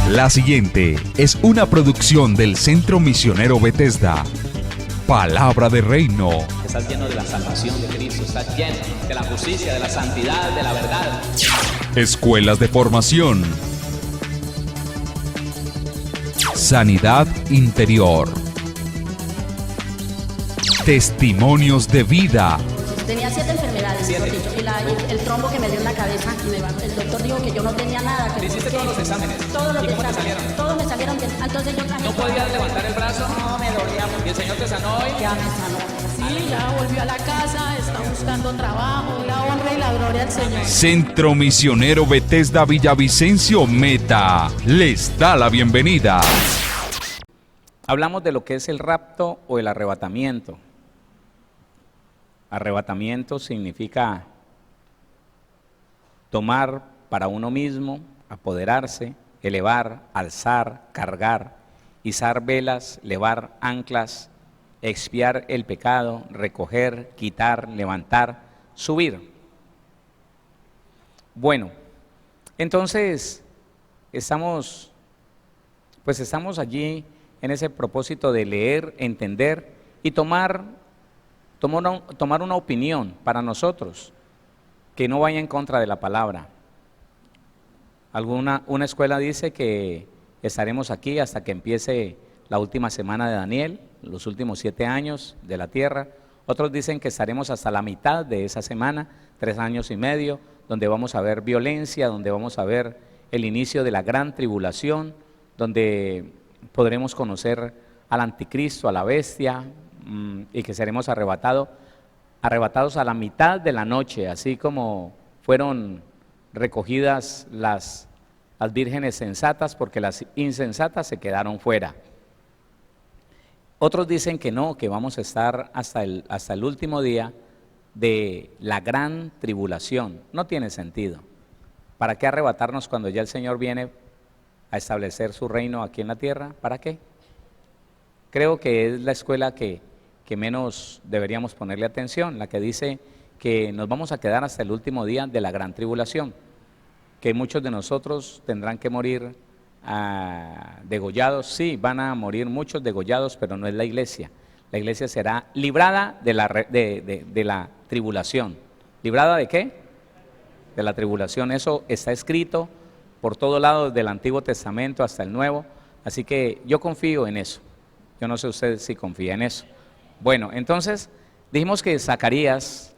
La siguiente es una producción del Centro Misionero Bethesda. Palabra de Reino. Estás lleno de la salvación de Cristo, estás lleno de la justicia, de la santidad, de la verdad. Escuelas de formación. Sanidad interior. Testimonios de vida. Tenía 7 enfermedades, mejor dicho, y el trombo que me dio en la cabeza, el doctor dijo que yo no tenía nada. ¿Le hiciste todos los exámenes? Todos los ¿Y cómo te exámenes, salieron? todos me salieron bien. Entonces yo ¿No podías levantar el brazo? No, me dolía mucho. ¿Y el Señor te sanó hoy? Ya me sanó. Sí, ya volvió a la casa, está buscando trabajo, la honra y la gloria al Señor. Centro Misionero Bethesda Villavicencio Meta les da la bienvenida. Hablamos de lo que es el rapto o el arrebatamiento. Arrebatamiento significa tomar para uno mismo, apoderarse, elevar, alzar, cargar, izar velas, levar anclas, expiar el pecado, recoger, quitar, levantar, subir. Bueno, entonces estamos allí en ese propósito de leer, entender y tomar una opinión para nosotros que no vaya en contra de la palabra. Una escuela dice que estaremos aquí hasta que empiece la última semana de Daniel, los últimos 7 años de la tierra. Otros dicen que estaremos hasta la mitad de esa semana, 3 años y medio, donde vamos a ver violencia, donde vamos a ver el inicio de la gran tribulación, donde podremos conocer al anticristo, a la bestia, y que seremos arrebatados a la mitad de la noche, así como fueron recogidas las vírgenes sensatas, porque las insensatas se quedaron fuera. Otros dicen que no, que vamos a estar hasta el último día de la gran tribulación. No tiene sentido. ¿Para qué arrebatarnos cuando ya el Señor viene a establecer su reino aquí en la tierra? ¿Para qué? Creo que es la escuela que menos deberíamos ponerle atención, la que dice que nos vamos a quedar hasta el último día de la gran tribulación, que muchos de nosotros tendrán que morir degollados. Sí, van a morir muchos degollados, pero no es la iglesia. La iglesia será librada de la tribulación. ¿Librada de qué? De la tribulación. Eso está escrito por todos lados, desde el Antiguo Testamento hasta el Nuevo, así que yo confío en eso. Yo no sé usted si confía en eso. Bueno, entonces dijimos que Zacarías,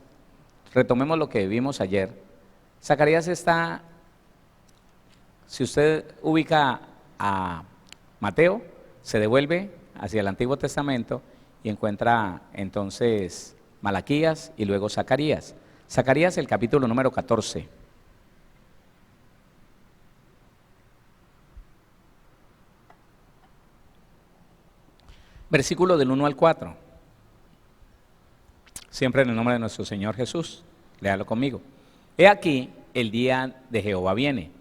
retomemos lo que vimos ayer. Zacarías está, si usted ubica a Mateo, se devuelve hacia el Antiguo Testamento y encuentra entonces Malaquías y luego Zacarías. Zacarías, el capítulo número 14. Versículo del 1 al 4. Siempre en el nombre de nuestro Señor Jesús. Léalo conmigo. He aquí, el día de Jehová viene,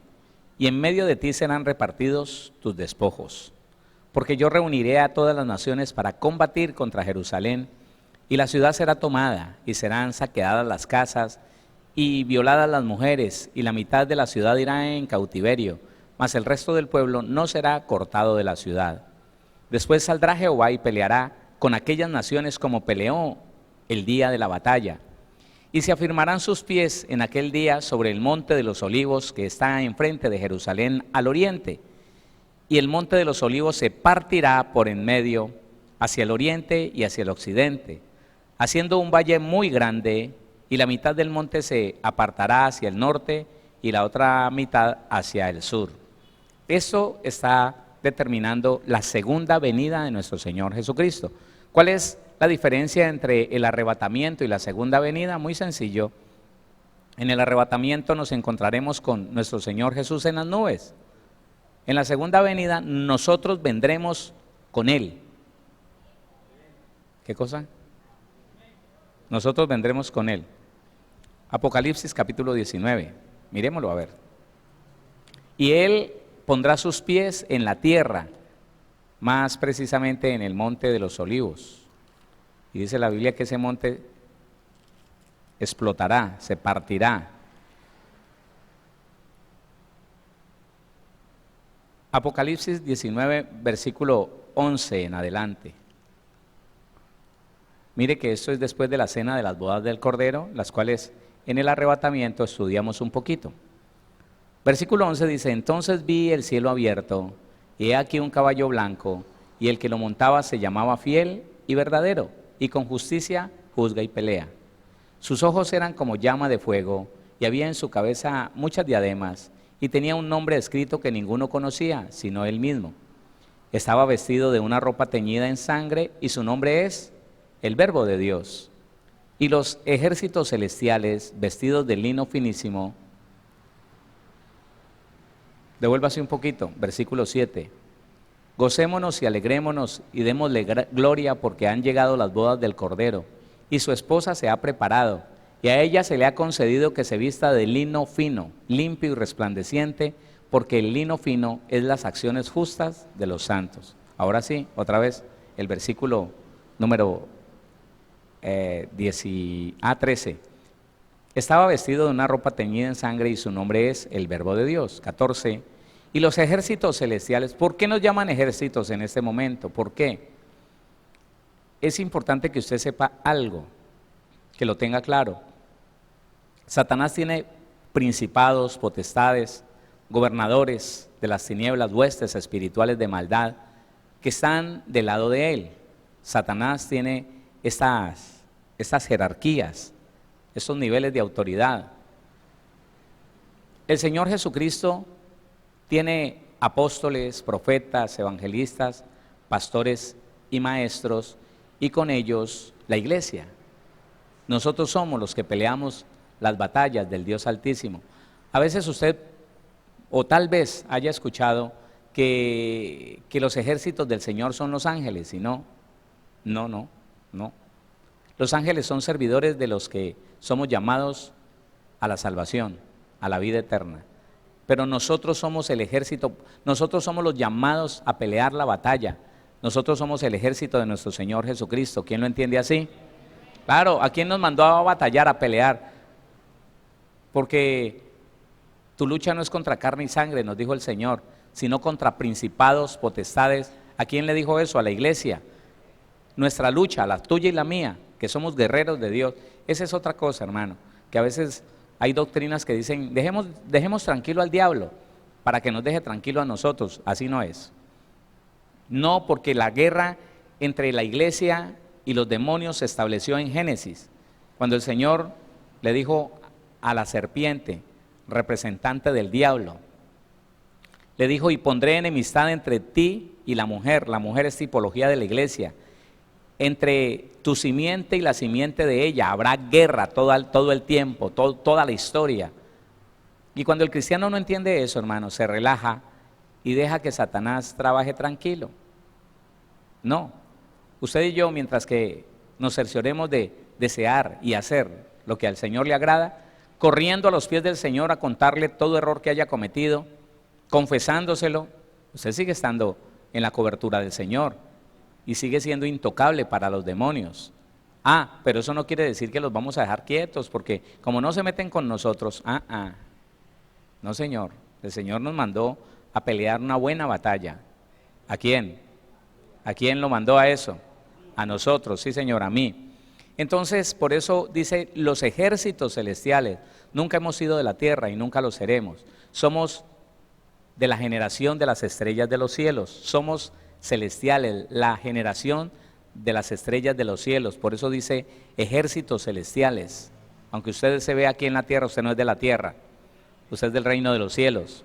y en medio de ti serán repartidos tus despojos. Porque yo reuniré a todas las naciones para combatir contra Jerusalén, y la ciudad será tomada, y serán saqueadas las casas, y violadas las mujeres, y la mitad de la ciudad irá en cautiverio, mas el resto del pueblo no será cortado de la ciudad. Después saldrá Jehová y peleará con aquellas naciones como peleó el día de la batalla. Y se afirmarán sus pies en aquel día sobre el monte de los olivos que está enfrente de Jerusalén al oriente. Y el monte de los olivos se partirá por en medio hacia el oriente y hacia el occidente, haciendo un valle muy grande, y la mitad del monte se apartará hacia el norte y la otra mitad hacia el sur. Eso está determinando la segunda venida de nuestro Señor Jesucristo. ¿Cuál es la diferencia entre el arrebatamiento y la segunda venida? Muy sencillo. En el arrebatamiento nos encontraremos con nuestro Señor Jesús en las nubes. En la segunda venida nosotros vendremos con Él. ¿Qué cosa? Nosotros vendremos con Él. Apocalipsis capítulo 19. Miremoslo a ver. Y Él pondrá sus pies en la tierra, más precisamente en el monte de los olivos. Y dice la Biblia que ese monte explotará, se partirá. Apocalipsis 19, versículo 11 en adelante. Mire que esto es después de la cena de las bodas del Cordero, las cuales en el arrebatamiento estudiamos un poquito. Versículo 11 dice: entonces vi el cielo abierto, y he aquí un caballo blanco, y el que lo montaba se llamaba Fiel y Verdadero, y con justicia juzga y pelea. Sus ojos eran como llama de fuego, y había en su cabeza muchas diademas, y tenía un nombre escrito que ninguno conocía, sino él mismo. Estaba vestido de una ropa teñida en sangre, y su nombre es el Verbo de Dios. Y los ejércitos celestiales, vestidos de lino finísimo, devuélvase un poquito, versículo 7. Gocémonos y alegrémonos y démosle gloria, porque han llegado las bodas del Cordero, y su esposa se ha preparado, y a ella se le ha concedido que se vista de lino fino, limpio y resplandeciente, porque el lino fino es las acciones justas de los santos. Ahora sí, otra vez, el versículo número 13. Estaba vestido de una ropa teñida en sangre, y su nombre es el Verbo de Dios. 14. Y los ejércitos celestiales. ¿Por qué nos llaman ejércitos en este momento? ¿Por qué? Es importante que usted sepa algo, que lo tenga claro. Satanás tiene principados, potestades, gobernadores de las tinieblas, huestes espirituales de maldad que están del lado de él. Satanás tiene estas jerarquías, estos niveles de autoridad. El Señor Jesucristo tiene apóstoles, profetas, evangelistas, pastores y maestros, y con ellos la iglesia. Nosotros somos los que peleamos las batallas del Dios Altísimo. A veces usted, o tal vez haya escuchado que los ejércitos del Señor son los ángeles, y no. Los ángeles son servidores de los que somos llamados a la salvación, a la vida eterna. Pero nosotros somos el ejército, nosotros somos los llamados a pelear la batalla. Nosotros somos el ejército de nuestro Señor Jesucristo. ¿Quién lo entiende así? Claro, ¿a quién nos mandó a batallar, a pelear? Porque tu lucha no es contra carne y sangre, nos dijo el Señor, sino contra principados, potestades. ¿A quién le dijo eso? A la iglesia. Nuestra lucha, la tuya y la mía, que somos guerreros de Dios. Esa es otra cosa, hermano, que a veces hay doctrinas que dicen, dejemos tranquilo al diablo para que nos deje tranquilo a nosotros. Así no es. No, porque la guerra entre la iglesia y los demonios se estableció en Génesis, cuando el Señor le dijo a la serpiente, representante del diablo, le dijo: y pondré enemistad entre ti y la mujer es tipología de la iglesia, entre tu simiente y la simiente de ella habrá guerra todo el tiempo, toda la historia. Y cuando el cristiano no entiende eso, hermano, se relaja y deja que Satanás trabaje tranquilo. No, usted y yo, mientras que nos cercioremos de desear y hacer lo que al Señor le agrada, corriendo a los pies del Señor a contarle todo error que haya cometido, confesándoselo, usted sigue estando en la cobertura del Señor y sigue siendo intocable para los demonios. Pero eso no quiere decir que los vamos a dejar quietos, porque como no se meten con nosotros, no, Señor, el Señor nos mandó a pelear una buena batalla. ¿A quién? ¿A quién lo mandó a eso? A nosotros, sí, Señor, a mí. Entonces, por eso dice los ejércitos celestiales. Nunca hemos sido de la tierra y nunca lo seremos. Somos de la generación de las estrellas de los cielos. Somos celestiales, la generación de las estrellas de los cielos. Por eso dice ejércitos celestiales. Aunque usted se ve aquí en la tierra, usted no es de la tierra. Usted es del reino de los cielos.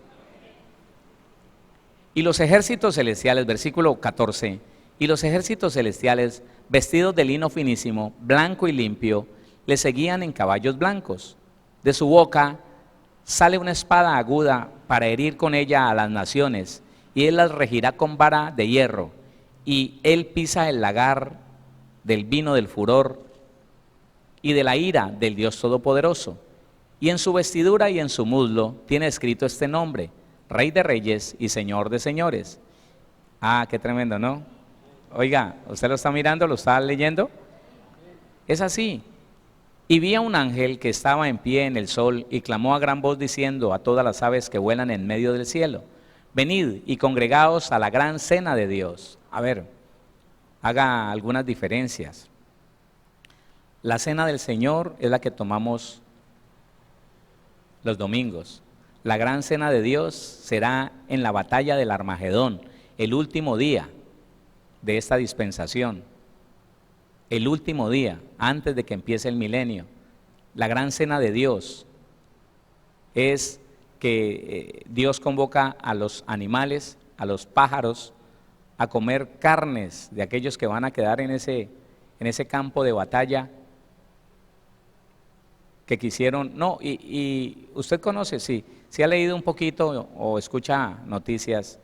Y los ejércitos celestiales, versículo 14, y los ejércitos celestiales, vestidos de lino finísimo, blanco y limpio, le seguían en caballos blancos. De su boca sale una espada aguda para herir con ella a las naciones, y él las regirá con vara de hierro, y él pisa el lagar del vino del furor y de la ira del Dios Todopoderoso. Y en su vestidura y en su muslo tiene escrito este nombre: Rey de Reyes y Señor de Señores. Qué tremendo, ¿no? Oiga, ¿usted lo está mirando? ¿Lo está leyendo? Es así. Y vi a un ángel que estaba en pie en el sol y clamó a gran voz diciendo a todas las aves que vuelan en medio del cielo: venid y congregaos a la gran cena de Dios. A ver, haga algunas diferencias. La cena del Señor es la que tomamos los domingos. La gran cena de Dios será en la batalla del Armagedón, el último día de esta dispensación, el último día, antes de que empiece el milenio. La gran cena de Dios es que Dios convoca a los animales, a los pájaros, a comer carnes de aquellos que van a quedar en ese campo de batalla que quisieron. No, y usted conoce, sí, si ha leído un poquito o escucha noticias,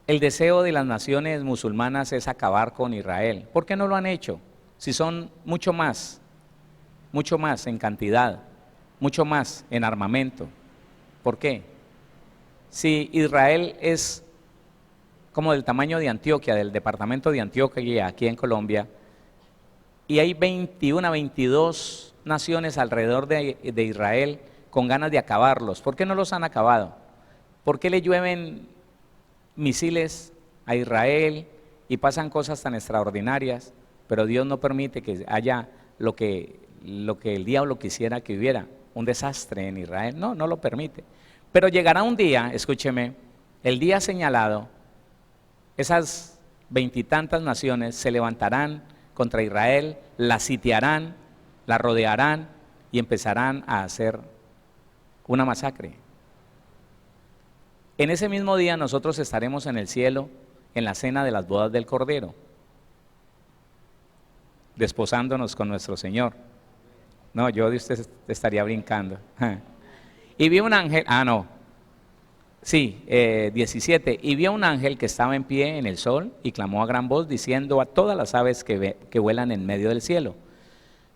el deseo de las naciones musulmanas es acabar con Israel. ¿Por qué no lo han hecho? Si son mucho más en cantidad, mucho más en armamento. ¿Por qué? Si Israel es como del tamaño de Antioquia, del departamento de Antioquia aquí en Colombia, y hay 21, 22 naciones alrededor de Israel con ganas de acabarlos. ¿Por qué no los han acabado? ¿Por qué le llueven misiles a Israel y pasan cosas tan extraordinarias, pero Dios no permite que haya lo que el diablo quisiera que hubiera, un desastre en Israel? No, no lo permite. Pero llegará un día, escúcheme, el día señalado, esas 20 y tantas naciones se levantarán contra Israel, la sitiarán, la rodearán y empezarán a hacer una masacre. En ese mismo día nosotros estaremos en el cielo, en la cena de las bodas del Cordero, desposándonos con nuestro Señor. No, yo de usted estaría brincando. Y vi un ángel, 17, y vi a un ángel que estaba en pie en el sol y clamó a gran voz diciendo a todas las aves que vuelan en medio del cielo: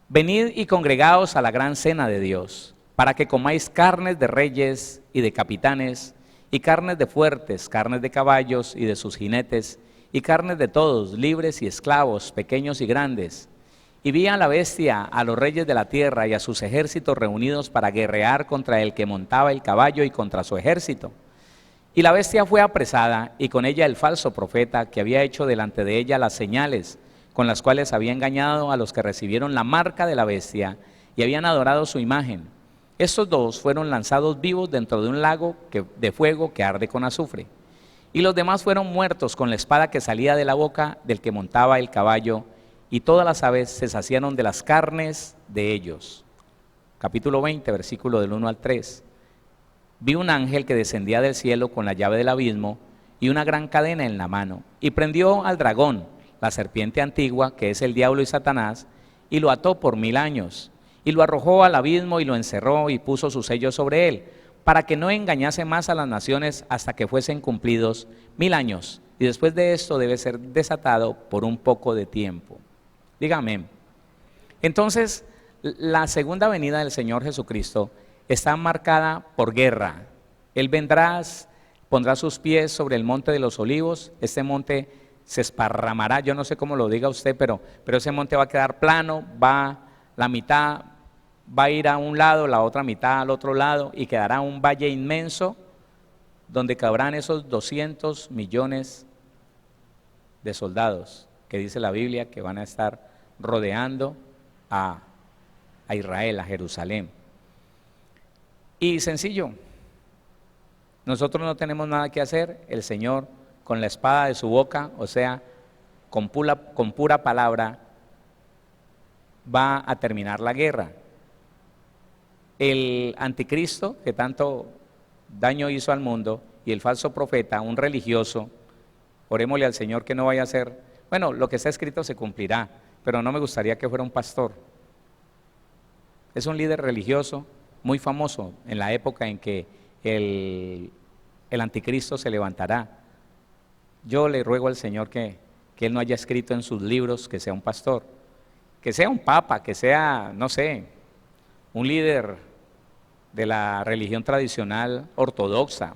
venid y congregaos a la gran cena de Dios, para que comáis carnes de reyes y de capitanes, y carnes de fuertes, carnes de caballos y de sus jinetes, y carnes de todos, libres y esclavos, pequeños y grandes. Y vi a la bestia, a los reyes de la tierra y a sus ejércitos reunidos para guerrear contra el que montaba el caballo y contra su ejército. Y la bestia fue apresada, y con ella el falso profeta, que había hecho delante de ella las señales con las cuales había engañado a los que recibieron la marca de la bestia y habían adorado su imagen. Estos dos fueron lanzados vivos dentro de un lago de fuego que arde con azufre. Y los demás fueron muertos con la espada que salía de la boca del que montaba el caballo, y todas las aves se saciaron de las carnes de ellos. Capítulo 20, versículo del 1 al 3. Vi un ángel que descendía del cielo con la llave del abismo y una gran cadena en la mano, y prendió al dragón, la serpiente antigua, que es el diablo y Satanás, y lo ató por 1000 años, y lo arrojó al abismo y lo encerró y puso su sello sobre él, para que no engañase más a las naciones hasta que fuesen cumplidos 1000 años, y después de esto debe ser desatado por un poco de tiempo. Dígame. Entonces, la segunda venida del Señor Jesucristo está marcada por guerra. Él vendrá, pondrá sus pies sobre el monte de los olivos. Este monte se esparramará, yo no sé cómo lo diga usted, pero ese monte va a quedar plano, la mitad va a ir a un lado, la otra mitad al otro lado, y quedará un valle inmenso donde cabrán esos 200 millones de soldados que dice la Biblia que van a estar rodeando a Israel, a Jerusalén. Y sencillo, nosotros no tenemos nada que hacer. El Señor, con la espada de su boca, o sea, con pura palabra, va a terminar la guerra. El anticristo, que tanto daño hizo al mundo, y el falso profeta, un religioso, orémosle al Señor que no vaya a ser, bueno, lo que está escrito se cumplirá, pero no me gustaría que fuera un pastor. Es un líder religioso muy famoso en la época en que el anticristo se levantará. Yo le ruego al Señor que Él no haya escrito en sus libros que sea un pastor, que sea un papa, que sea, no sé, un líder de la religión tradicional ortodoxa,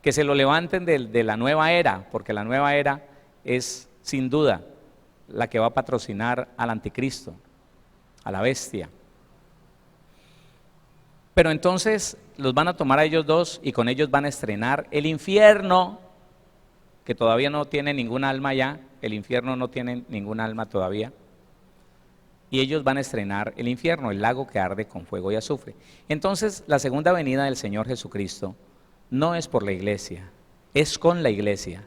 que se lo levanten de la nueva era, porque la nueva era es sin duda la que va a patrocinar al anticristo, a la bestia. Pero entonces los van a tomar a ellos dos y con ellos van a estrenar el infierno, que todavía no tiene ningún alma ya, el infierno no tiene ningún alma todavía. Y ellos van a estrenar el infierno, el lago que arde con fuego y azufre. Entonces, la segunda venida del Señor Jesucristo no es por la iglesia, es con la iglesia,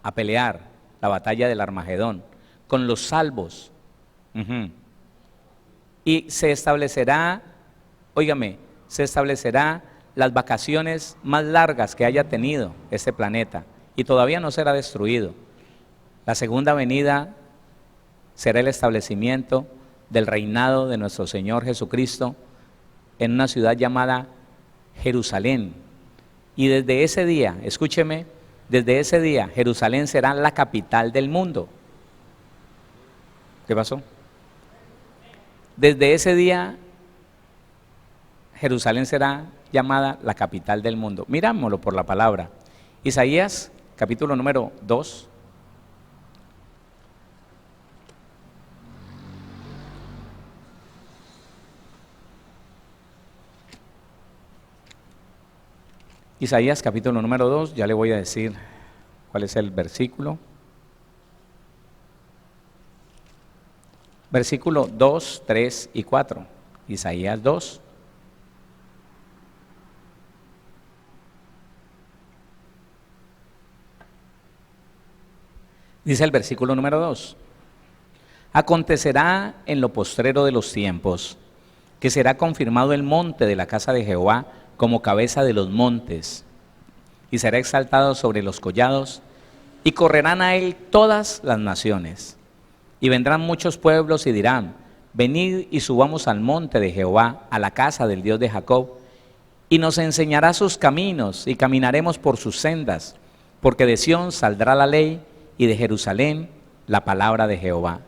a pelear la batalla del Armagedón, con los salvos. Y se establecerá, óigame, se establecerá las vacaciones más largas que haya tenido este planeta, y todavía no será destruido. La segunda venida será el establecimiento del reinado de nuestro Señor Jesucristo en una ciudad llamada Jerusalén. Y desde ese día, escúcheme, desde ese día Jerusalén será la capital del mundo. ¿Qué pasó? Desde ese día Jerusalén será llamada la capital del mundo. Mirámoslo por la palabra. Isaías, capítulo número 2. Isaías capítulo número 2, ya le voy a decir cuál es el versículo. Versículo 2, 3 y 4. Isaías 2. Dice el versículo número 2. Acontecerá en lo postrero de los tiempos, que será confirmado el monte de la casa de Jehová como cabeza de los montes, y será exaltado sobre los collados, y correrán a él todas las naciones. Y vendrán muchos pueblos y dirán: venid y subamos al monte de Jehová, a la casa del Dios de Jacob, y nos enseñará sus caminos, y caminaremos por sus sendas, porque de Sión saldrá la ley, y de Jerusalén la palabra de Jehová.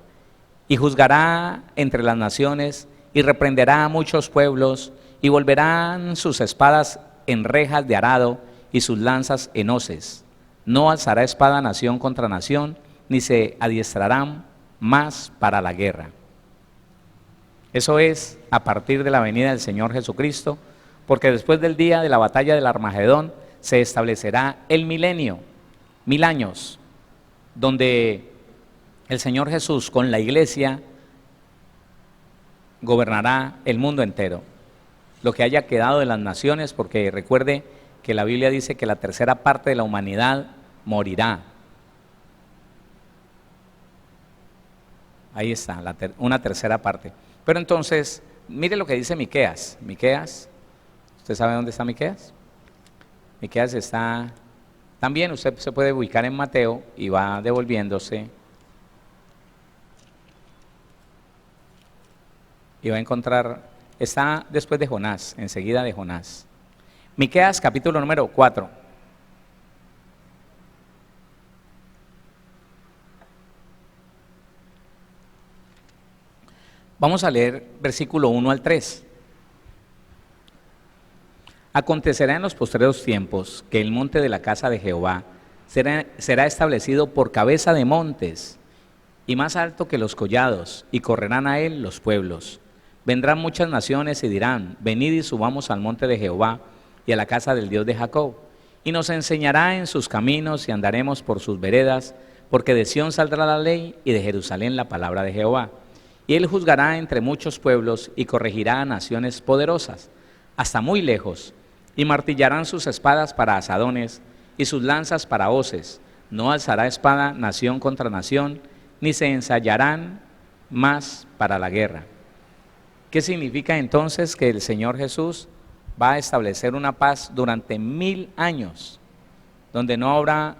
Y juzgará entre las naciones, y reprenderá a muchos pueblos, y volverán sus espadas en rejas de arado, y sus lanzas en hoces. No alzará espada nación contra nación, ni se adiestrarán más para la guerra. Eso es a partir de la venida del Señor Jesucristo, porque después del día de la batalla del Armagedón se establecerá el milenio, 1000 años, donde el Señor Jesús con la iglesia gobernará el mundo entero, lo que haya quedado de las naciones, porque recuerde que la Biblia dice que la tercera parte de la humanidad morirá. Ahí está, una tercera parte. Pero entonces, mire lo que dice Miqueas. Miqueas, ¿usted sabe dónde está Miqueas? Miqueas está, también usted se puede ubicar en Mateo y va devolviéndose. Y va a encontrar, está después de Jonás, enseguida de Jonás. Miqueas capítulo número 4. Vamos a leer versículo 1 al 3. Acontecerá en los postreros tiempos que el monte de la casa de Jehová será establecido por cabeza de montes y más alto que los collados, y correrán a él los pueblos. Vendrán muchas naciones y dirán: venid y subamos al monte de Jehová y a la casa del Dios de Jacob, y nos enseñará en sus caminos y andaremos por sus veredas, porque de Sión saldrá la ley y de Jerusalén la palabra de Jehová. Y él juzgará entre muchos pueblos y corregirá a naciones poderosas, hasta muy lejos, y martillarán sus espadas para asadones y sus lanzas para hoces. No alzará espada nación contra nación, ni se ensayarán más para la guerra. ¿Qué significa entonces? Que el Señor Jesús va a establecer una paz durante 1000 años, donde no habrá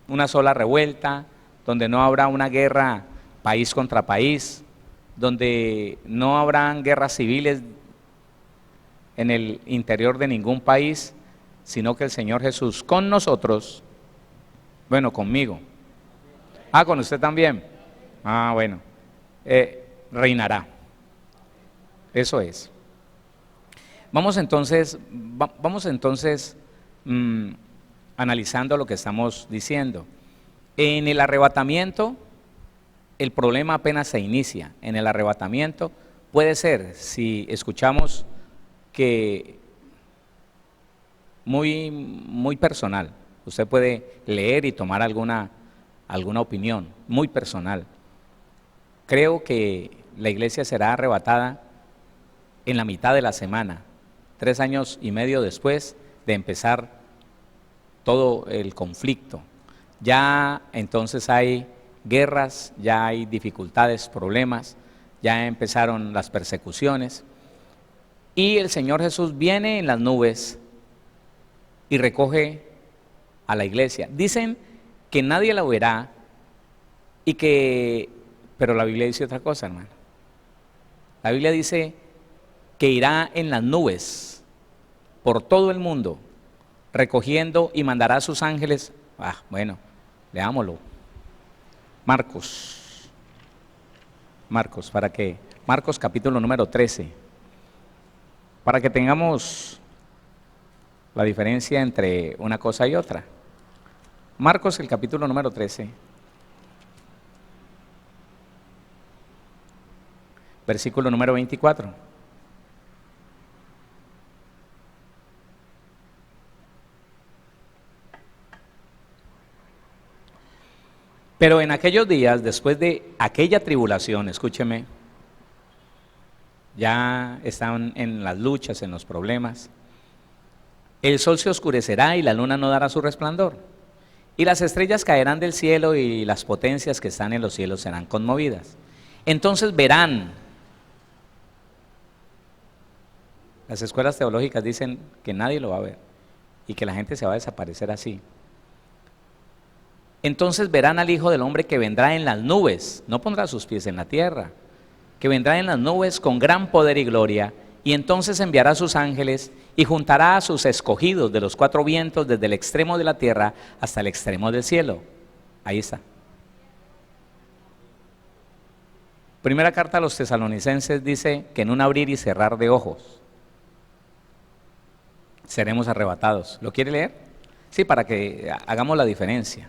una sola revuelta, donde no habrá una guerra país contra país, donde no habrán guerras civiles en el interior de ningún país, sino que el Señor Jesús con nosotros, bueno, conmigo, con usted también, bueno, reinará. Eso es. Vamos entonces analizando lo que estamos diciendo. En el arrebatamiento, el problema apenas se inicia. En el arrebatamiento puede ser, si escuchamos que muy personal. Usted puede leer y tomar alguna opinión, muy personal. Creo que la iglesia será arrebatada en la mitad de la semana, 3 años y medio después de empezar todo el conflicto. Ya entonces hay guerras, ya hay dificultades, problemas, ya empezaron las persecuciones. Y el Señor Jesús viene en las nubes y recoge a la iglesia. Dicen que nadie la verá pero la Biblia dice otra cosa, hermano. La Biblia dice que irá en las nubes por todo el mundo, recogiendo y mandará a sus ángeles. Bueno, leámoslo. Marcos capítulo número 13, para que tengamos la diferencia entre una cosa y otra. Marcos, el capítulo número 13, versículo número 24. Pero en aquellos días, después de aquella tribulación, escúcheme, ya están en las luchas, en los problemas, el sol se oscurecerá y la luna no dará su resplandor, y las estrellas caerán del cielo y las potencias que están en los cielos serán conmovidas. Entonces verán, las escuelas teológicas dicen que nadie lo va a ver y que la gente se va a desaparecer así. Entonces verán al Hijo del Hombre que vendrá en las nubes, no pondrá sus pies en la tierra, que vendrá en las nubes con gran poder y gloria, y entonces enviará a sus ángeles y juntará a sus escogidos de los 4 vientos desde el extremo de la tierra hasta el extremo del cielo. Ahí está. Primera carta a los Tesalonicenses dice que en un abrir y cerrar de ojos seremos arrebatados. ¿Lo quiere leer? Sí, para que hagamos la diferencia.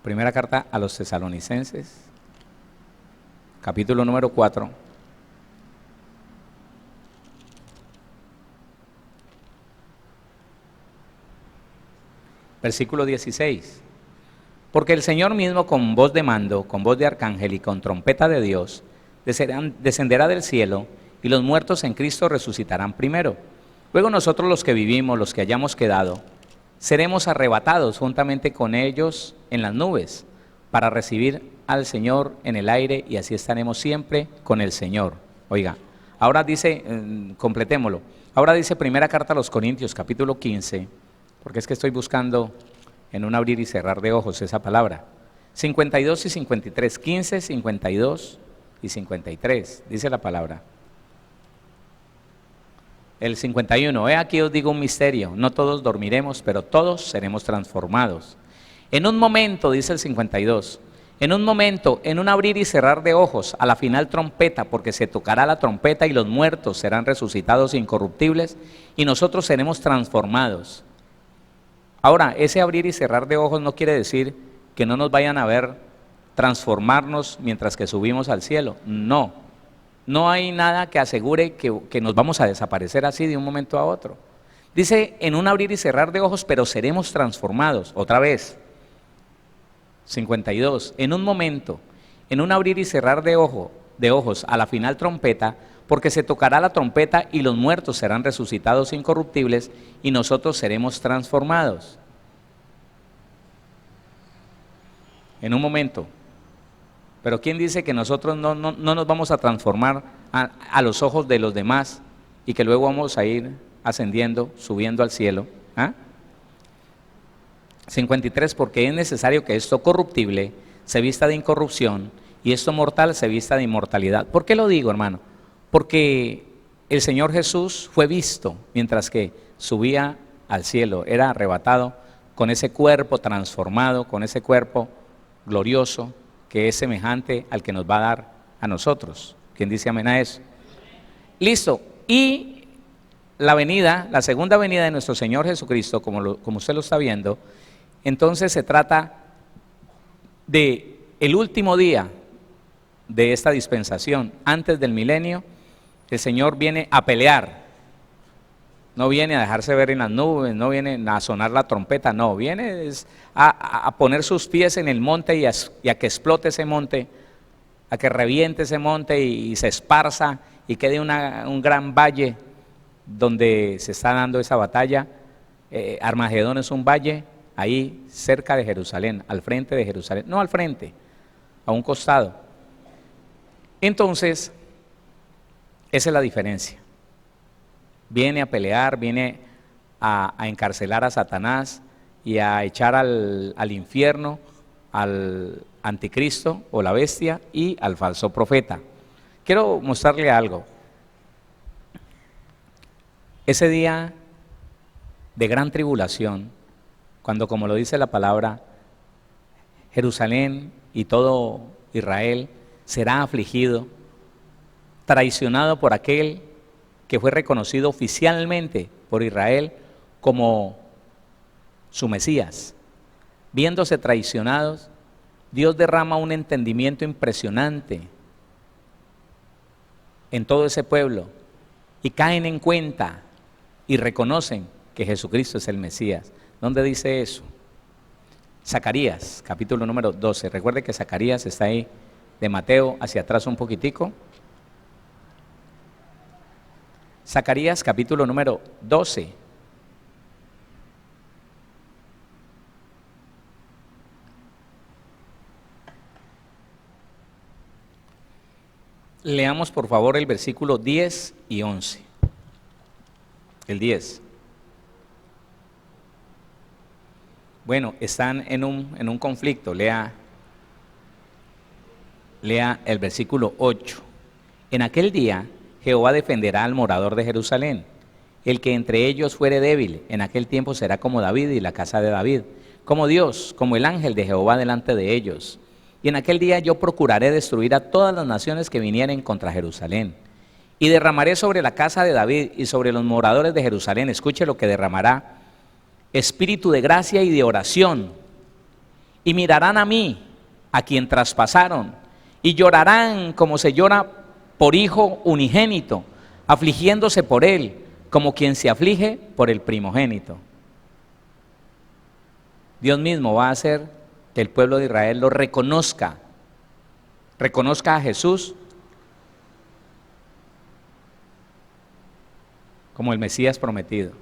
Primera carta a los Tesalonicenses, capítulo número 4. Versículo 16. Porque el Señor mismo con voz de mando, con voz de arcángel y con trompeta de Dios, descenderá del cielo, y los muertos en Cristo resucitarán primero. Luego nosotros los que vivimos, los que hayamos quedado, seremos arrebatados juntamente con ellos en las nubes, para recibir al Señor en el aire, y así estaremos siempre con el Señor. Oiga, ahora dice, completémoslo, ahora dice primera carta a los Corintios, capítulo 15, porque es que estoy buscando en un abrir y cerrar de ojos esa palabra, 52 y 53, 15, 52 y 53, dice la palabra. El 51, he aquí os digo un misterio, no todos dormiremos, pero todos seremos transformados. En un momento, dice el 52, en un momento, en un abrir y cerrar de ojos, a la final trompeta, porque se tocará la trompeta y los muertos serán resucitados incorruptibles y nosotros seremos transformados. Ahora, ese abrir y cerrar de ojos no quiere decir que no nos vayan a ver transformarnos mientras que subimos al cielo, no. No hay nada que asegure que nos vamos a desaparecer así de un momento a otro. Dice, en un abrir y cerrar de ojos, pero seremos transformados. Otra vez, 52, en un momento, en un abrir y cerrar de ojos, a la final trompeta, porque se tocará la trompeta y los muertos serán resucitados incorruptibles y nosotros seremos transformados. En un momento. Pero ¿quién dice que nosotros no nos vamos a transformar a los ojos de los demás y que luego vamos a ir ascendiendo, subiendo al cielo? 53, porque es necesario que esto corruptible se vista de incorrupción y esto mortal se vista de inmortalidad. ¿Por qué lo digo, hermano? Porque el Señor Jesús fue visto mientras que subía al cielo, era arrebatado con ese cuerpo transformado, con ese cuerpo glorioso, que es semejante al que nos va a dar a nosotros. ¿Quién dice amén a eso? Listo. Y la segunda venida de nuestro Señor Jesucristo, como usted lo está viendo, entonces se trata de el último día de esta dispensación, antes del milenio. El Señor viene a pelear No viene a dejarse ver en las nubes, no viene a sonar la trompeta, no, viene a poner sus pies en el monte y a que explote ese monte, a que reviente ese monte y se esparza y quede un gran valle donde se está dando esa batalla. Armagedón es un valle ahí cerca de Jerusalén, al frente de Jerusalén, no al frente, a un costado. Entonces, esa es la diferencia. Viene a pelear, viene a encarcelar a Satanás y a echar al infierno al anticristo o la bestia y al falso profeta. Quiero mostrarle algo. Ese día de gran tribulación, cuando, como lo dice la palabra, Jerusalén y todo Israel será afligido, traicionado por aquel que fue reconocido oficialmente por Israel como su Mesías. Viéndose traicionados, Dios derrama un entendimiento impresionante en todo ese pueblo y caen en cuenta y reconocen que Jesucristo es el Mesías. ¿Dónde dice eso? Zacarías, capítulo número 12. Recuerde que Zacarías está ahí de Mateo hacia atrás un poquitico. Zacarías, capítulo número 12. Leamos por favor el versículo 10 y 11. El 10. Bueno, están en un conflicto. Lea el versículo 8. En aquel día Jehová defenderá al morador de Jerusalén. El que entre ellos fuere débil, en aquel tiempo será como David y la casa de David, como Dios, como el ángel de Jehová delante de ellos. Y en aquel día yo procuraré destruir a todas las naciones que vinieren contra Jerusalén. Y derramaré sobre la casa de David y sobre los moradores de Jerusalén, escuche lo que derramará, espíritu de gracia y de oración. Y mirarán a mí, a quien traspasaron, y llorarán como se llora por hijo unigénito, afligiéndose por él, como quien se aflige por el primogénito. Dios mismo va a hacer que el pueblo de Israel lo reconozca a Jesús como el Mesías prometido.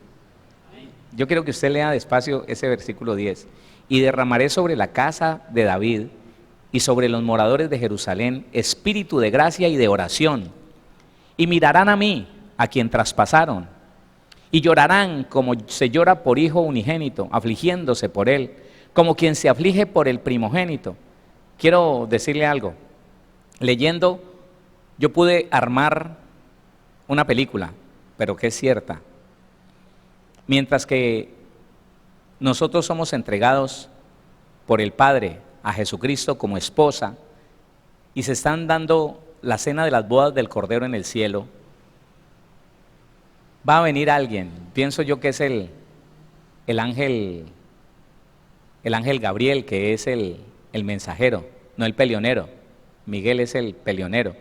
Yo quiero que usted lea despacio ese versículo 10. Y derramaré sobre la casa de David y sobre los moradores de Jerusalén espíritu de gracia y de oración. Y mirarán a mí, a quien traspasaron, y llorarán como se llora por hijo unigénito, afligiéndose por él, como quien se aflige por el primogénito. Quiero decirle algo. Leyendo, yo pude armar una película, pero que es cierta. Mientras que nosotros somos entregados por el Padre a Jesucristo como esposa y se están dando la cena de las bodas del Cordero en el cielo, va a venir alguien, pienso yo que es el ángel Gabriel, que es el mensajero, no el peleonero. Miguel es el peleonero.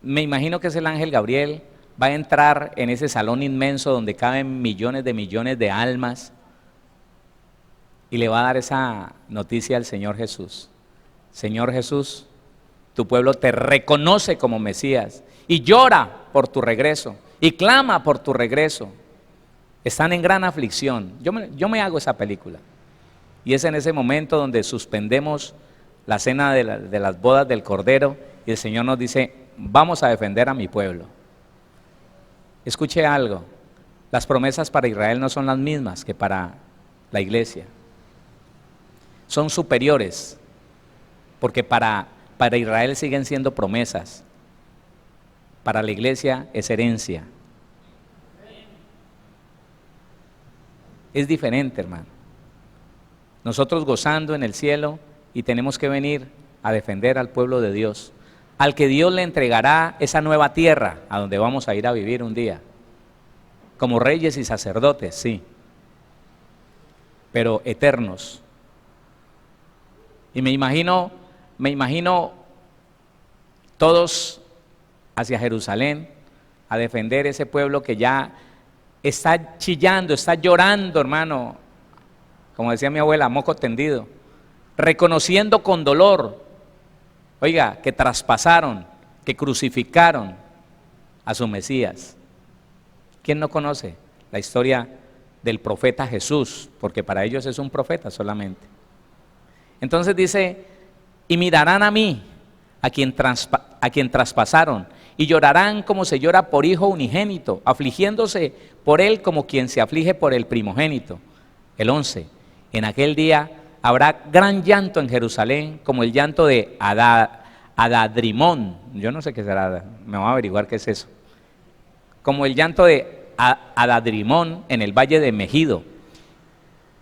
Me imagino que es el ángel Gabriel, va a entrar en ese salón inmenso donde caben millones de almas y le va a dar esa noticia al Señor Jesús. Señor Jesús, tu pueblo te reconoce como Mesías y llora por tu regreso y clama por tu regreso. Están en gran aflicción. Yo me hago esa película. Y es en ese momento donde suspendemos la cena de las bodas del Cordero y el Señor nos dice, vamos a defender a mi pueblo. Escuche algo, las promesas para Israel no son las mismas que para la iglesia. Son superiores, porque para Israel siguen siendo promesas, para la iglesia es herencia. Es diferente, hermano. Nosotros gozando en el cielo y tenemos que venir a defender al pueblo de Dios, al que Dios le entregará esa nueva tierra a donde vamos a ir a vivir un día, como reyes y sacerdotes, sí, pero eternos. Y me imagino todos hacia Jerusalén a defender ese pueblo que ya está chillando, está llorando, hermano, como decía mi abuela, moco tendido, reconociendo con dolor, oiga, que traspasaron, que crucificaron a su Mesías. ¿Quién no conoce la historia del profeta Jesús? Porque para ellos es un profeta solamente. Entonces dice, y mirarán a mí, a quien traspasaron, y llorarán como se llora por hijo unigénito, afligiéndose por él como quien se aflige por el primogénito. El 11, en aquel día habrá gran llanto en Jerusalén, como el llanto de Adadrimón. Yo no sé qué será, me voy a averiguar qué es eso. Como el llanto de Adadrimón en el valle de Megido.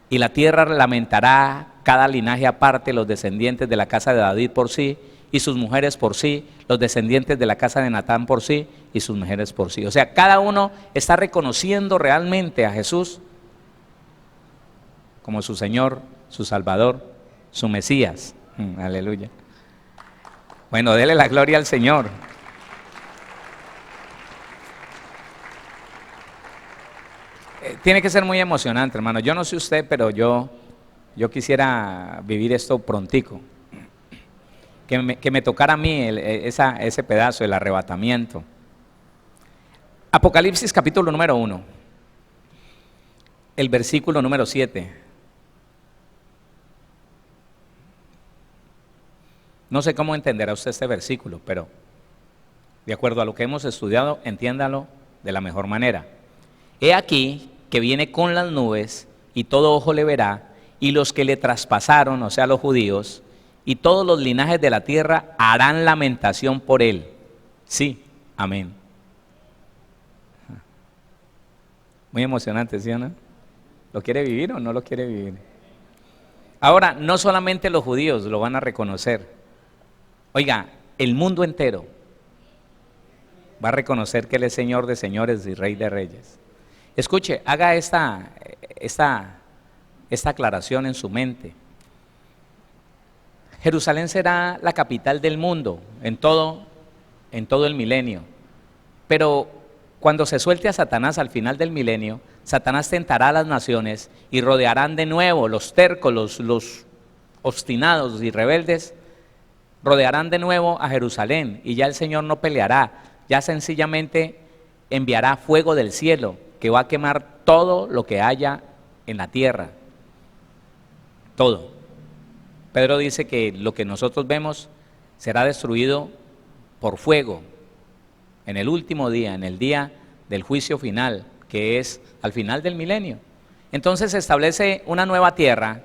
Y la tierra lamentará cada linaje aparte, los descendientes de la casa de David por sí, y sus mujeres por sí, los descendientes de la casa de Natán por sí, y sus mujeres por sí. O sea, cada uno está reconociendo realmente a Jesús como su Señor, su Salvador, su Mesías. Aleluya. Bueno, dele la gloria al Señor. Tiene que ser muy emocionante, hermano. Yo no sé usted, pero yo quisiera vivir esto prontico. Que me tocara a mí ese pedazo, el arrebatamiento. Apocalipsis capítulo número 1, el versículo número 7. No sé cómo entenderá usted este versículo, pero de acuerdo a lo que hemos estudiado, entiéndalo de la mejor manera. He aquí que viene con las nubes, y todo ojo le verá, y los que le traspasaron, o sea, los judíos, y todos los linajes de la tierra harán lamentación por él. Sí, amén. Muy emocionante, ¿sí o no? ¿Lo quiere vivir o no lo quiere vivir? Ahora, no solamente los judíos lo van a reconocer. Oiga, el mundo entero va a reconocer que Él es Señor de señores y Rey de reyes. Escuche, haga esta aclaración en su mente. Jerusalén será la capital del mundo en todo el milenio. Pero cuando se suelte a Satanás al final del milenio, Satanás tentará a las naciones y rodearán de nuevo los tercos, los obstinados y rebeldes, rodearán de nuevo a Jerusalén, y ya el Señor no peleará, ya sencillamente enviará fuego del cielo que va a quemar todo lo que haya en la tierra. Todo. Pedro dice que lo que nosotros vemos será destruido por fuego en el último día, en el día del juicio final, que es al final del milenio. Entonces se establece una nueva tierra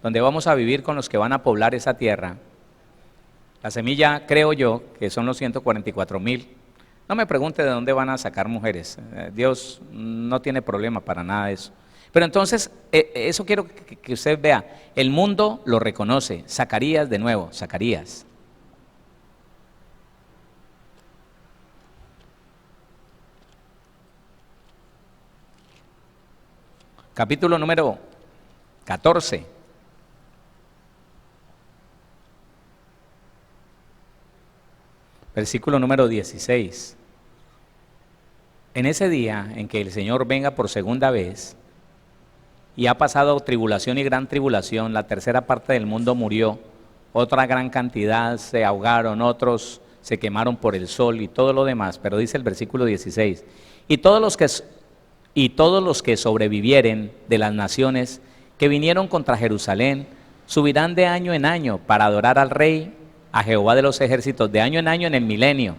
donde vamos a vivir con los que van a poblar esa tierra. La semilla, creo yo, que son los 144,000. No me pregunte de dónde van a sacar mujeres. Dios no tiene problema para nada de eso. Pero entonces, eso quiero que usted vea. El mundo lo reconoce. Zacarías de nuevo, Zacarías. Capítulo número 14. Versículo número 16. En ese día en que el Señor venga por segunda vez, y ha pasado tribulación y gran tribulación, la tercera parte del mundo murió, otra gran cantidad se ahogaron, otros se quemaron por el sol y todo lo demás, pero dice el versículo 16, y todos los que sobrevivieren de las naciones que vinieron contra Jerusalén, subirán de año en año para adorar al Rey, a Jehová de los ejércitos, de año en año en el milenio,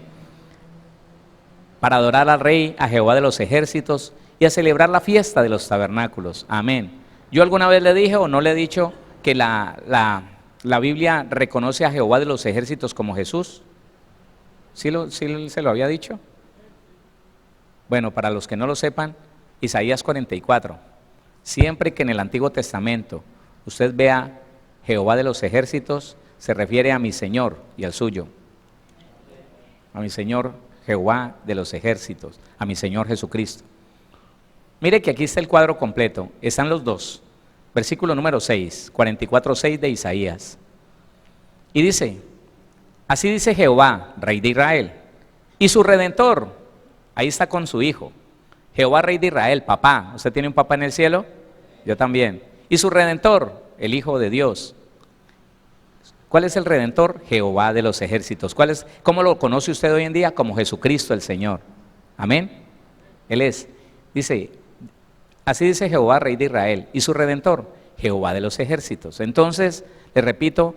para adorar al Rey, a Jehová de los ejércitos, y a celebrar la fiesta de los tabernáculos. Amén. Yo alguna vez le dije o no le he dicho que la Biblia reconoce a Jehová de los ejércitos como Jesús. ¿Sí se lo había dicho? Bueno, para los que no lo sepan, Isaías 44. Siempre que en el Antiguo Testamento usted vea Jehová de los ejércitos, se refiere a mi Señor y al suyo. A mi Señor Jehová de los ejércitos, a mi Señor Jesucristo. Mire que aquí está el cuadro completo, están los dos. Versículo número 6, 44:6 de Isaías. Y dice, así dice Jehová, Rey de Israel, y su Redentor, ahí está con su Hijo, Jehová Rey de Israel, papá. ¿Usted tiene un papá en el cielo? Yo también. ¿Y su Redentor? El Hijo de Dios. ¿Cuál es el Redentor? Jehová de los ejércitos. ¿Cómo lo conoce usted hoy en día? Como Jesucristo el Señor. Amén. Él es. Dice, así dice Jehová Rey de Israel. ¿Y su Redentor? Jehová de los ejércitos. Entonces, le repito,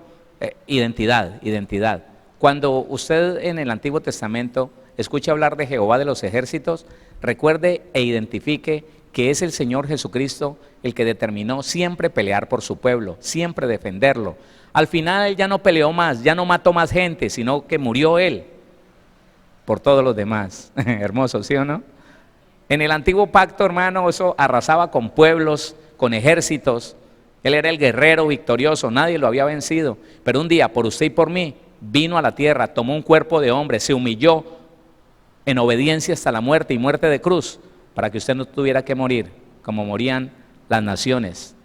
identidad. Cuando usted en el Antiguo Testamento escucha hablar de Jehová de los ejércitos, recuerde e identifique que es el Señor Jesucristo el que determinó siempre pelear por su pueblo, siempre defenderlo. Al final Él ya no peleó más, ya no mató más gente, sino que murió Él por todos los demás. Hermoso, ¿sí o no? En el antiguo pacto, hermano, eso arrasaba con pueblos, con ejércitos. Él era el guerrero victorioso, nadie lo había vencido. Pero un día, por usted y por mí, vino a la tierra, tomó un cuerpo de hombre, se humilló en obediencia hasta la muerte y muerte de cruz, para que usted no tuviera que morir como morían las naciones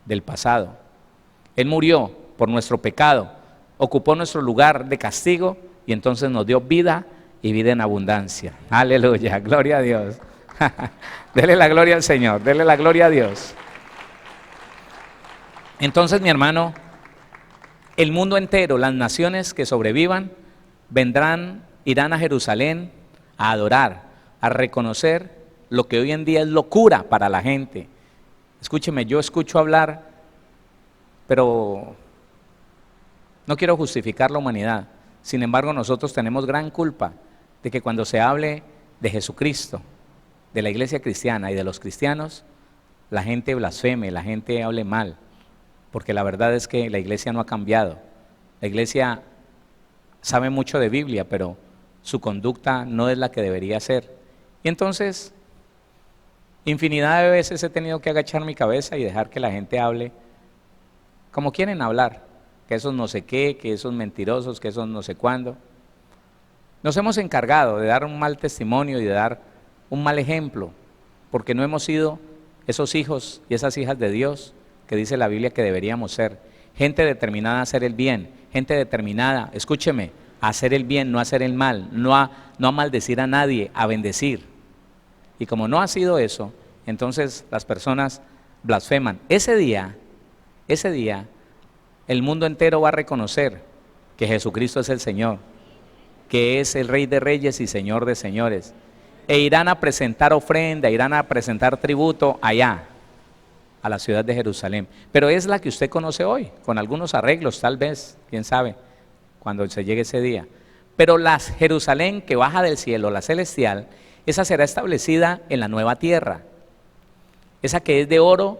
del pasado. Él murió por nuestro pecado, ocupó nuestro lugar de castigo y entonces nos dio vida y vida en abundancia. Aleluya, gloria a Dios. Dele la gloria al Señor, dele la gloria a Dios. Entonces, mi hermano, el mundo entero, las naciones que sobrevivan, irán a Jerusalén a adorar, a reconocer lo que hoy en día es locura para la gente. Escúcheme, yo escucho hablar, pero no quiero justificar la humanidad. Sin embargo, nosotros tenemos gran culpa de que cuando se hable de Jesucristo, de la iglesia cristiana y de los cristianos, la gente blasfeme, la gente hable mal, porque la verdad es que la iglesia no ha cambiado. La iglesia sabe mucho de Biblia, pero su conducta no es la que debería ser. Y entonces, infinidad de veces he tenido que agachar mi cabeza y dejar que la gente hable como quieren hablar, que esos no sé qué, que esos mentirosos, que esos no sé cuándo. Nos hemos encargado de dar un mal testimonio y de dar un mal ejemplo, porque no hemos sido esos hijos y esas hijas de Dios que dice la Biblia que deberíamos ser. Gente determinada a hacer el bien, gente determinada, escúcheme, a hacer el bien, no a hacer el mal, no a maldecir a nadie, a bendecir. Y como no ha sido eso, entonces las personas blasfeman. Ese día, el mundo entero va a reconocer que Jesucristo es el Señor, que es el Rey de Reyes y Señor de Señores. E irán a presentar ofrenda, irán a presentar tributo allá, a la ciudad de Jerusalén. Pero es la que usted conoce hoy, con algunos arreglos tal vez, quién sabe, cuando se llegue ese día. Pero la Jerusalén que baja del cielo, la celestial, esa será establecida en la nueva tierra. Esa que es de oro,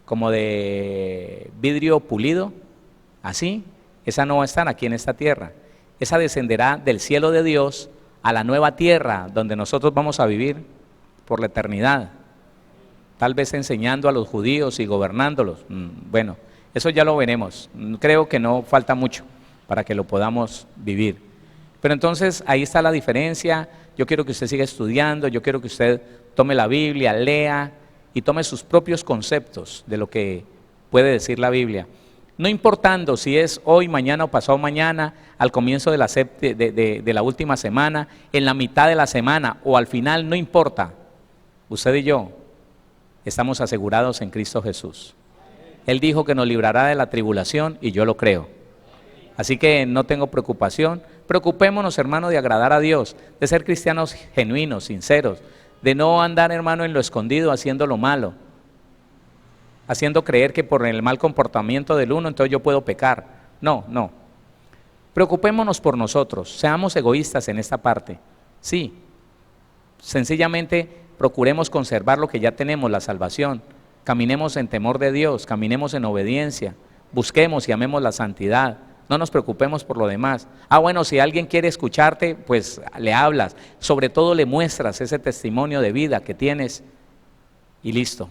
como de vidrio pulido, así, esa no va a estar aquí en esta tierra. Esa descenderá del cielo de Dios a la nueva tierra, donde nosotros vamos a vivir por la eternidad. Tal vez enseñando a los judíos y gobernándolos. Bueno, eso ya lo veremos. Creo que no falta mucho para que lo podamos vivir. Pero entonces ahí está la diferencia. Yo quiero que usted siga estudiando, yo quiero que usted tome la Biblia, lea y tome sus propios conceptos de lo que puede decir la Biblia. No importando si es hoy, mañana o pasado mañana, al comienzo de la última semana, en la mitad de la semana o al final, no importa. Usted y yo estamos asegurados en Cristo Jesús. Él dijo que nos librará de la tribulación y yo lo creo. Así que no tengo preocupación. Preocupémonos, hermano, de agradar a Dios, de ser cristianos genuinos, sinceros, de no andar, hermano, en lo escondido haciendo lo malo, haciendo creer que por el mal comportamiento del uno entonces yo puedo pecar. No. Preocupémonos por nosotros, seamos egoístas en esta parte. Sí, sencillamente procuremos conservar lo que ya tenemos, la salvación. Caminemos en temor de Dios, caminemos en obediencia, busquemos y amemos la santidad. No nos preocupemos por lo demás. Bueno, si alguien quiere escucharte, pues le hablas. Sobre todo le muestras ese testimonio de vida que tienes y listo.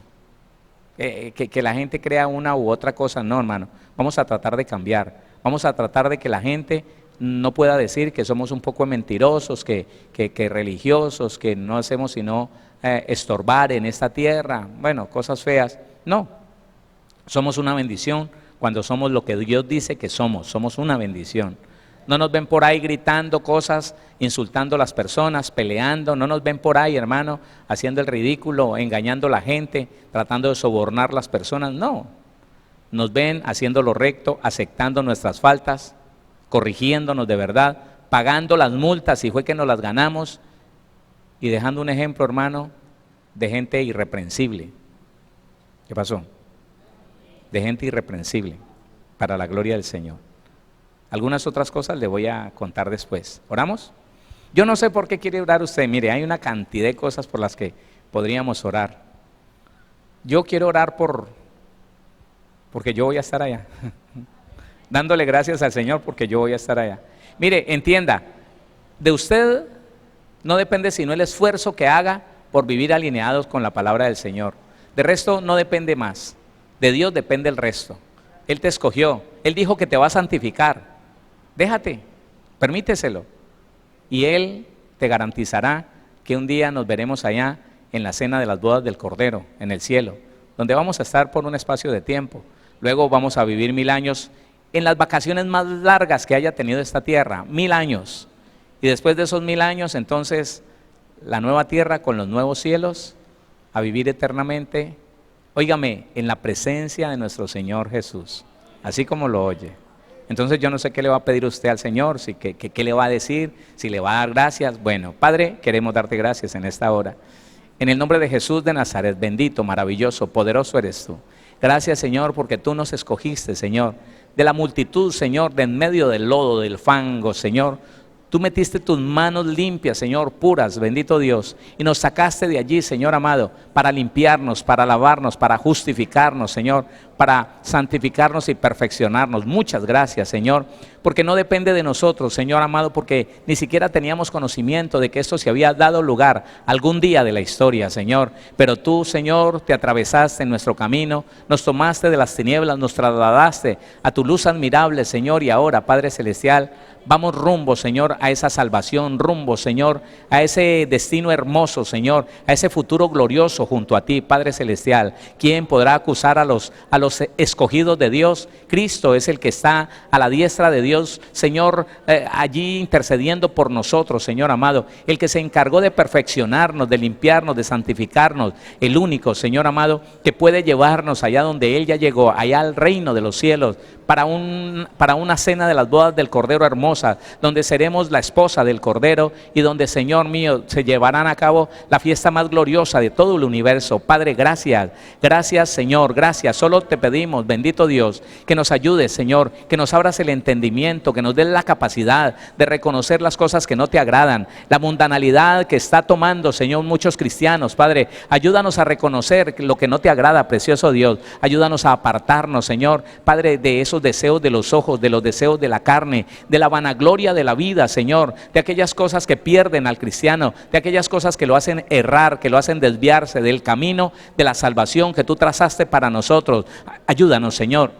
Que la gente crea una u otra cosa, no, hermano. Vamos a tratar de cambiar. Vamos a tratar de que la gente no pueda decir que somos un poco mentirosos, que religiosos, que no hacemos sino estorbar en esta tierra. Bueno, cosas feas. No, somos una bendición cuando somos lo que Dios dice que somos una bendición. no nos ven por ahí gritando cosas, insultando a las personas, peleando, no nos ven por ahí, hermano, haciendo el ridículo, engañando a la gente, tratando de sobornar a las personas, no. Nos ven haciendo lo recto, aceptando nuestras faltas, corrigiéndonos de verdad, pagando las multas si fue que nos las ganamos y dejando un ejemplo, hermano, de gente irreprensible. ¿Qué pasó? De gente irreprensible, para la gloria del Señor. Algunas otras cosas le voy a contar después. ¿Oramos? Yo no sé por qué quiere orar usted. Mire, hay una cantidad de cosas por las que podríamos orar. Yo quiero orar porque yo voy a estar allá. Dándole gracias al Señor porque yo voy a estar allá. Mire, entienda, de usted no depende sino el esfuerzo que haga por vivir alineados con la palabra del Señor. De resto no depende más. De Dios depende el resto. Él te escogió. Él dijo que te va a santificar. Déjate, permíteselo. Y Él te garantizará que un día nos veremos allá en la cena de las bodas del Cordero, en el cielo, donde vamos a estar por un espacio de tiempo. Luego vamos a vivir 1000 años en las vacaciones más largas que haya tenido esta tierra, 1000 años. Y después de esos 1000 años, entonces, la nueva tierra con los nuevos cielos, a vivir eternamente, óigame, en la presencia de nuestro Señor Jesús, así como lo oye. Entonces yo no sé qué le va a pedir usted al Señor, qué le va a decir, si le va a dar gracias. Bueno, Padre, queremos darte gracias en esta hora. En el nombre de Jesús de Nazaret, bendito, maravilloso, poderoso eres tú. Gracias, Señor, porque tú nos escogiste, Señor, de la multitud, Señor, de en medio del lodo, del fango, Señor. Tú metiste tus manos limpias, Señor, puras, bendito Dios, y nos sacaste de allí, Señor amado, para limpiarnos, para lavarnos, para justificarnos, Señor, para santificarnos y perfeccionarnos. Muchas gracias, Señor, porque no depende de nosotros, Señor amado, porque ni siquiera teníamos conocimiento de que esto se había dado lugar algún día de la historia, Señor. Pero tú, Señor, te atravesaste en nuestro camino, nos tomaste de las tinieblas, nos trasladaste a tu luz admirable, Señor, y ahora, Padre Celestial, vamos rumbo, Señor, a esa salvación, rumbo, Señor, a ese destino hermoso, Señor, a ese futuro glorioso junto a ti, Padre Celestial. ¿Quién podrá acusar a los escogidos de Dios? Cristo es el que está a la diestra de Dios, Señor, allí intercediendo por nosotros, Señor amado, el que se encargó de perfeccionarnos, de limpiarnos, de santificarnos, el único, Señor amado, que puede llevarnos allá donde Él ya llegó, allá al reino de los cielos, para una cena de las bodas del Cordero hermosa, donde seremos la esposa del Cordero y donde, Señor mío, se llevarán a cabo la fiesta más gloriosa de todo el universo. Padre, gracias, gracias, Señor, gracias. Solo te pedimos, bendito Dios, que nos ayudes, Señor, que nos abras el entendimiento, que nos des la capacidad de reconocer las cosas que no te agradan, la mundanalidad que está tomando, Señor, muchos cristianos. Padre, ayúdanos a reconocer lo que no te agrada, precioso Dios. Ayúdanos a apartarnos, Señor, Padre, de esos deseos de los ojos, de los deseos de la carne, de la vanagloria de la vida, Señor, de aquellas cosas que pierden al cristiano, de aquellas cosas que lo hacen errar, que lo hacen desviarse del camino de la salvación que tú trazaste para nosotros. Ayúdanos, Señor.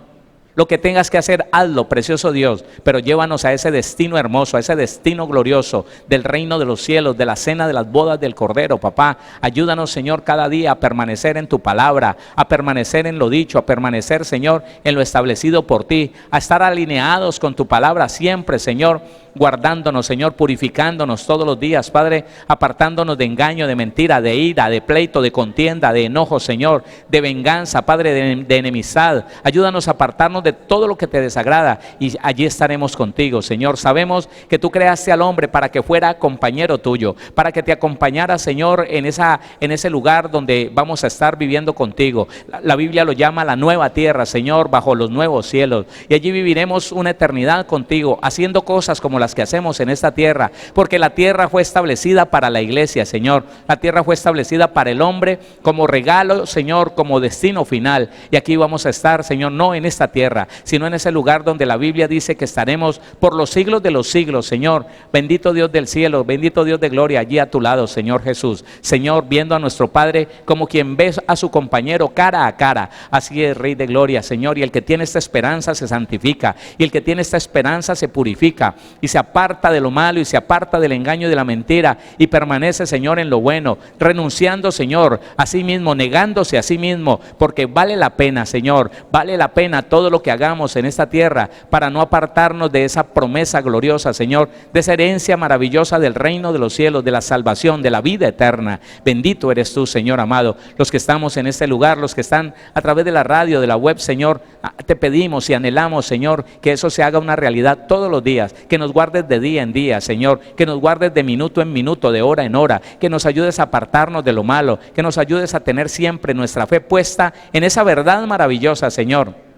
Lo que tengas que hacer, hazlo, precioso Dios, pero llévanos a ese destino hermoso, a ese destino glorioso del reino de los cielos, de la cena de las bodas del Cordero, papá. Ayúdanos, Señor, cada día a permanecer en tu palabra, a permanecer en lo dicho, a permanecer, Señor, en lo establecido por ti, a estar alineados con tu palabra siempre, Señor, guardándonos, Señor, purificándonos todos los días, Padre, apartándonos de engaño, de mentira, de ira, de pleito, de contienda, de enojo, Señor, de venganza, Padre, de enemistad. Ayúdanos a apartarnos de todo lo que te desagrada y allí estaremos contigo, Señor. Sabemos que tú creaste al hombre para que fuera compañero tuyo, para que te acompañara, Señor, en ese lugar donde vamos a estar viviendo contigo. La Biblia lo llama la nueva tierra, Señor, bajo los nuevos cielos, y allí viviremos una eternidad contigo, haciendo cosas como las que hacemos en esta tierra, porque la tierra fue establecida para la iglesia, Señor. La tierra fue establecida para el hombre como regalo, Señor, como destino final, y aquí vamos a estar, Señor, no en esta tierra, sino en ese lugar donde la Biblia dice que estaremos por los siglos de los siglos, Señor. Bendito Dios del cielo, bendito Dios de gloria, allí a tu lado, Señor Jesús. Señor, viendo a nuestro Padre como quien ve a su compañero cara a cara, así es, Rey de gloria, Señor. Y el que tiene esta esperanza se santifica, y el que tiene esta esperanza se purifica y se se aparta de lo malo y se aparta del engaño y de la mentira y permanece, Señor, en lo bueno, renunciando, Señor, a sí mismo, negándose a sí mismo, porque vale la pena, Señor, vale la pena todo lo que hagamos en esta tierra para no apartarnos de esa promesa gloriosa, Señor, de esa herencia maravillosa del reino de los cielos, de la salvación, de la vida eterna. Bendito eres tú, Señor amado. Los que estamos en este lugar, los que están a través de la radio, de la web, Señor, te pedimos y anhelamos, Señor, que eso se haga una realidad todos los días, que nos guardes de día en día, Señor, que nos guardes de minuto en minuto, de hora en hora, que nos ayudes a apartarnos de lo malo, que nos ayudes a tener siempre nuestra fe puesta en esa verdad maravillosa, Señor.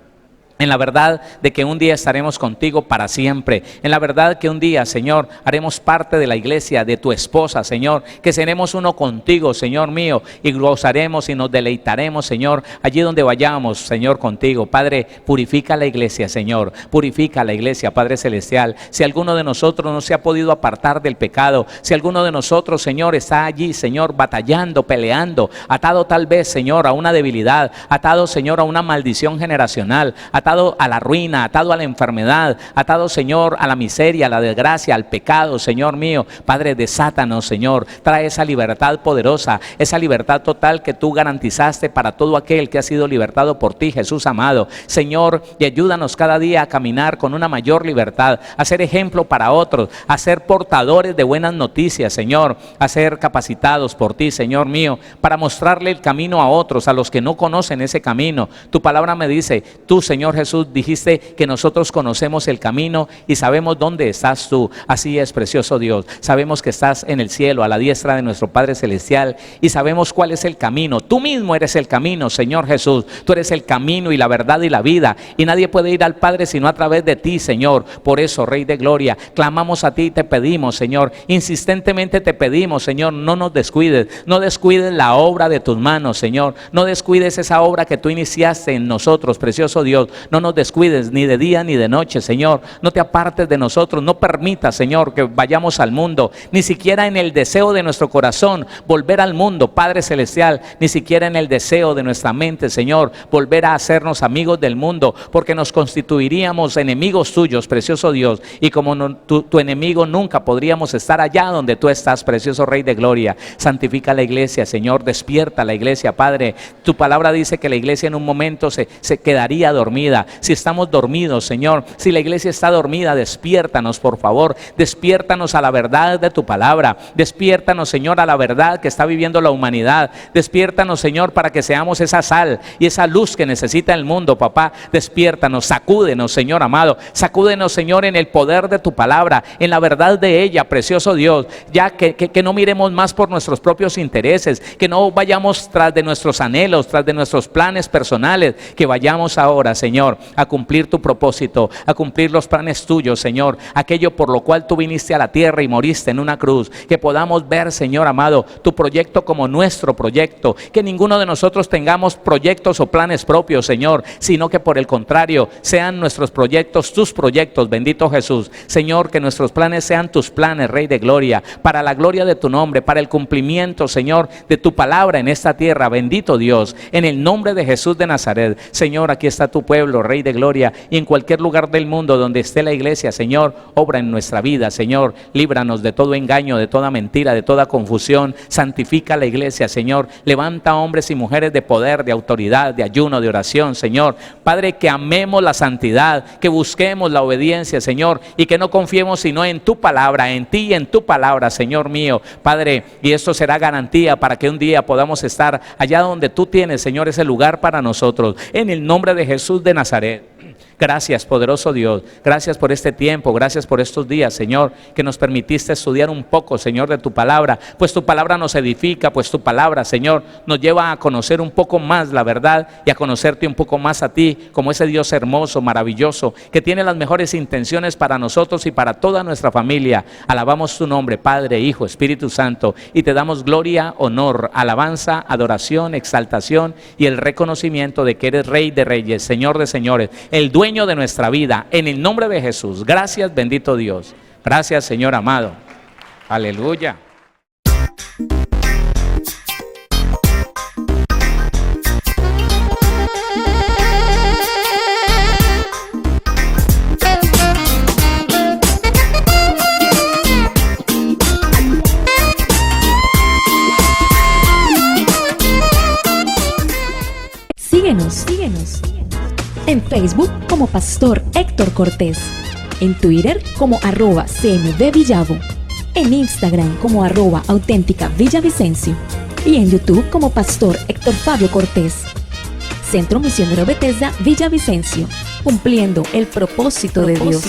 En la verdad de que un día estaremos contigo para siempre. En la verdad que un día, Señor, haremos parte de la iglesia, de tu esposa, Señor. Que seremos uno contigo, Señor mío, y gozaremos y nos deleitaremos, Señor, allí donde vayamos, Señor, contigo. Padre, purifica la iglesia, Señor. Purifica la iglesia, Padre Celestial. Si alguno de nosotros no se ha podido apartar del pecado, si alguno de nosotros, Señor, está allí, Señor, batallando, peleando, atado tal vez, Señor, a una debilidad, atado, Señor, a una maldición generacional, atado a la ruina, atado a la enfermedad, atado, Señor, a la miseria, a la desgracia, al pecado, Señor mío. Padre, desátanos, Señor. Trae esa libertad poderosa, esa libertad total que tú garantizaste para todo aquel que ha sido libertado por ti, Jesús amado. Señor, y ayúdanos cada día a caminar con una mayor libertad, a ser ejemplo para otros, a ser portadores de buenas noticias, Señor, a ser capacitados por ti, Señor mío, para mostrarle el camino a otros, a los que no conocen ese camino. Tu palabra me dice, tú, Señor Jesús, dijiste que nosotros conocemos el camino y sabemos dónde estás tú. Así es, precioso Dios. Sabemos que estás en el cielo, a la diestra de nuestro Padre Celestial, y sabemos cuál es el camino. Tú mismo eres el camino, Señor Jesús. Tú eres el camino y la verdad y la vida, y nadie puede ir al Padre sino a través de ti, Señor. Por eso, Rey de Gloria, clamamos a ti y te pedimos, Señor, insistentemente te pedimos, Señor, no nos descuides, no descuides la obra de tus manos, Señor, no descuides esa obra que tú iniciaste en nosotros, precioso Dios. No nos descuides ni de día ni de noche, Señor. No te apartes de nosotros. No permitas, Señor, que vayamos al mundo, ni siquiera en el deseo de nuestro corazón volver al mundo, Padre Celestial, ni siquiera en el deseo de nuestra mente, Señor, volver a hacernos amigos del mundo, porque nos constituiríamos enemigos tuyos, precioso Dios, y como tu enemigo nunca podríamos estar allá donde tú estás, precioso Rey de Gloria. Santifica la iglesia, Señor, despierta la iglesia, Padre. Tu palabra dice que la iglesia en un momento se quedaría dormida. Si estamos dormidos, Señor, si la iglesia está dormida, despiértanos, por favor. Despiértanos a la verdad de tu palabra. Despiértanos, Señor, a la verdad que está viviendo la humanidad. Despiértanos, Señor, para que seamos esa sal y esa luz que necesita el mundo, papá. Despiértanos, sacúdenos, Señor amado. Sacúdenos, Señor, en el poder de tu palabra, en la verdad de ella, precioso Dios. Ya que no miremos más por nuestros propios intereses, que no vayamos tras de nuestros anhelos, tras de nuestros planes personales, que vayamos ahora, Señor, a cumplir tu propósito, a cumplir los planes tuyos, Señor, aquello por lo cual tú viniste a la tierra y moriste en una cruz. Que podamos ver, Señor amado, tu proyecto como nuestro proyecto, que ninguno de nosotros tengamos proyectos o planes propios, Señor, sino que por el contrario sean nuestros proyectos tus proyectos, bendito Jesús. Señor, que nuestros planes sean tus planes, Rey de Gloria, para la gloria de tu nombre, para el cumplimiento, Señor, de tu palabra en esta tierra, bendito Dios, en el nombre de Jesús de Nazaret. Señor, aquí está tu pueblo, Rey de Gloria, y en cualquier lugar del mundo donde esté la iglesia, Señor, obra en nuestra vida, Señor. Líbranos de todo engaño, de toda mentira, de toda confusión. Santifica la iglesia, Señor. Levanta hombres y mujeres de poder, de autoridad, de ayuno, de oración, Señor. Padre, que amemos la santidad, que busquemos la obediencia, Señor, y que no confiemos sino en tu palabra, en ti y en tu palabra, Señor mío. Padre, y esto será garantía para que un día podamos estar allá donde tú tienes, Señor, ese lugar para nosotros. En el nombre de Jesús de Nazaret. Gracias, poderoso Dios. Gracias por este tiempo, gracias por estos días, Señor, que nos permitiste estudiar un poco, Señor, de tu palabra. Pues tu palabra nos edifica, pues tu palabra, Señor, nos lleva a conocer un poco más la verdad y a conocerte un poco más a ti, como ese Dios hermoso, maravilloso, que tiene las mejores intenciones para nosotros y para toda nuestra familia. Alabamos tu nombre, Padre, Hijo, Espíritu Santo, y te damos gloria, honor, alabanza, adoración, exaltación y el reconocimiento de que eres Rey de Reyes, Señor de Señores, el dueño de nuestra vida, en el nombre de Jesús. Gracias, bendito Dios. Gracias, Señor amado. Aleluya. Síguenos. En Facebook como Pastor Héctor Cortés. En Twitter como @CMVVillavo. En Instagram como @auténtica Villavicencio. Y en YouTube como Pastor Héctor Fabio Cortés. Centro Misionero Bethesda Villavicencio, cumpliendo el propósito de Dios.